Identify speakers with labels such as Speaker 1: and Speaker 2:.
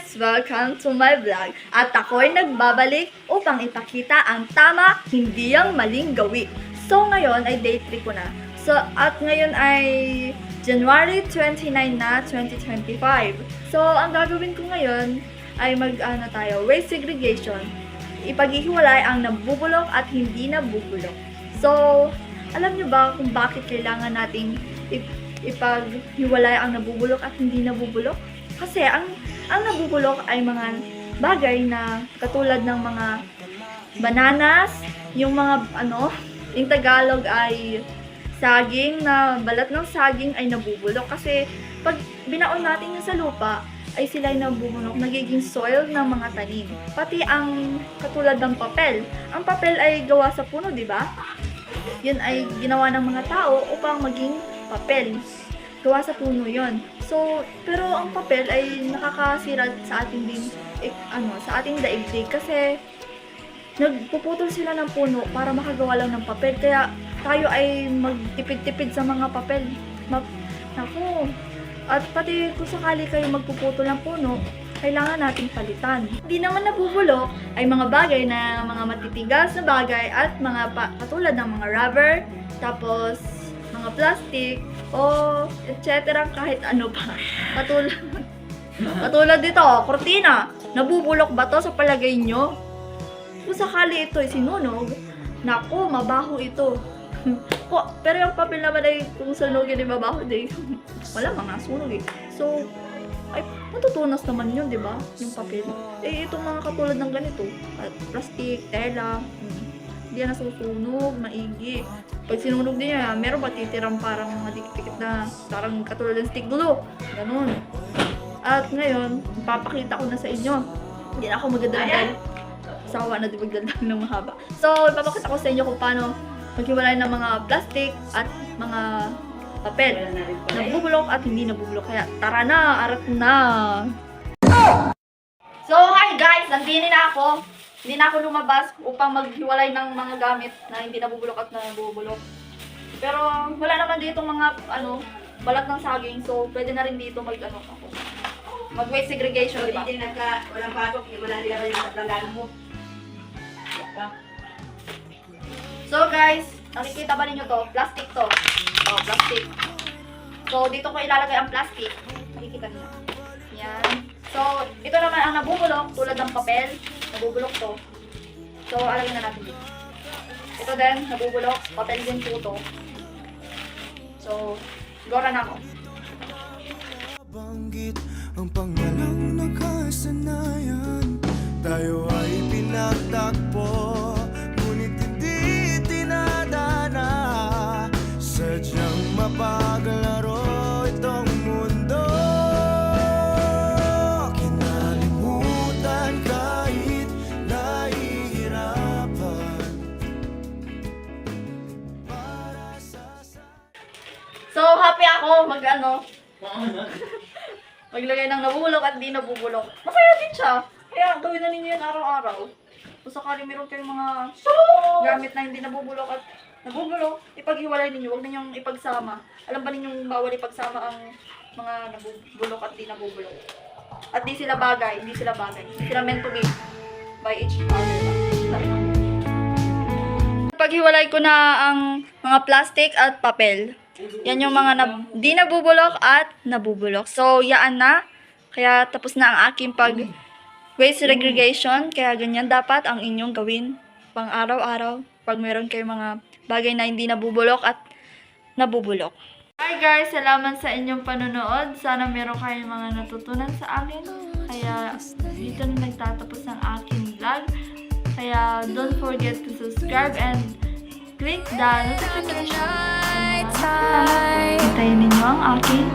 Speaker 1: guys! Welcome to my vlog. At ako'y nagbabalik upang ipakita ang tama, hindi ang maling gawin. So ngayon ay day 3 ko na. So at ngayon ay January 29 na 2025. So ang gagawin ko ngayon ay waste segregation. Ipaghihiwalay ang nabubulok at hindi nabubulok. So alam niyo ba kung bakit kailangan nating ipaghiwalay ang nabubulok at hindi nabubulok? Kasi ang nabubulok ay mga bagay na katulad ng mga bananas, yung mga yung Tagalog ay saging, na balat ng saging ay nabubulok kasi pag binaon natin yun sa lupa ay sila ay nabubulok, nagiging soil ng mga tanim. Pati ang katulad ng papel. Ang papel ay gawa sa puno, di ba? Yun ay ginawa ng mga tao upang maging papel. Gawa sa puno yon. So, pero ang papel ay nakakasira sa ating sa ating daigdig kasi nagpuputol sila ng puno para makagawa lang ng papel. Kaya tayo ay magtipid-tipid sa mga papel. Naku. At pati kung sakali kayo magpuputol ng puno, kailangan nating palitan. Hindi naman nabubulok ay mga bagay na mga matitigas na bagay at mga katulad ng mga rubber, tapos mga plastic, o etc. kahit ano pa. Katulad dito, kurtina. Nabubulok ba to sa palagay nyo? Kung sakali ito ay sinunog, naku, mabaho ito. Pero yung papel naman ay kung sunogin ay mabaho, wala mga sunog eh. So, ay matutunas naman yun, di ba? Yung papel. Eh, itong mga katulad ng ganito, plastic, tela, hindi na nasusunog, maigi. Pag sinunog niya, meron ba titirang parang madikit na, parang katulad ng stick glue. Ganun. At ngayon, papakita ko na sa inyo. Hindi na ako magdadaldal. Sawa na di magdaldal ng mahaba. So, papakita ko sa inyo kung paano maghiwalay ng mga plastic at mga papel. Nabubulok at hindi nabubulok. Kaya tara na, arat na! So, hi guys! Nandini na ako. Hindi na ako lumabas upang maghiwalay ng mga gamit na hindi nabubulok at nabubulok. Pero wala naman dito mga balat ng saging, so pwede na rin dito mag-waste segregation, di ba?
Speaker 2: Hindi walang pasok, wala nila yung tatlangan mo.
Speaker 1: So guys, nakikita ba ninyo to? Plastic to. Oh, plastic. So dito ko ilalagay ang plastic. Nakikita niyo. Yan. So, ito naman ang nabubulok, tulad ng papel, nabubulok to. So, alagyan na natin dito. Ito din, nabubulok, papel din po to. So, gora na ako.
Speaker 3: Banggit ang pangalang nakasanayan, tayo ay pinagtakpo, ngunit hindi tinadana. Sadyang mapaglaro itong mundo.
Speaker 1: So, happy ako maglagay ng nabubulok at di nabubulok. Masaya din siya. Kaya gawin na ninyo yan araw-araw. Kung sakali meron kayong mga gamit na hindi nabubulok at nabubulok, ipaghiwalay ninyo. Huwag ninyong ipagsama. Alam ba ninyong bawal ipagsama ang mga nabubulok at di nabubulok? At di sila bagay. Hindi sila bagay. Sila meant to be by each other. Paghiwalay ko na ang mga plastic at papel. Yan yung mga di nabubulok at nabubulok. So, yaan na. Kaya tapos na ang aking waste segregation. Kaya ganyan dapat ang inyong gawin pang araw-araw pag meron kayong mga bagay na hindi nabubulok at nabubulok. Hi guys! Salamat sa inyong panonood. Sana meron kayong mga natutunan sa akin. Kaya dito na nagtatapos ang aking vlog. Kaya don't forget to subscribe and click the notification. Hintayin ninyo ang aking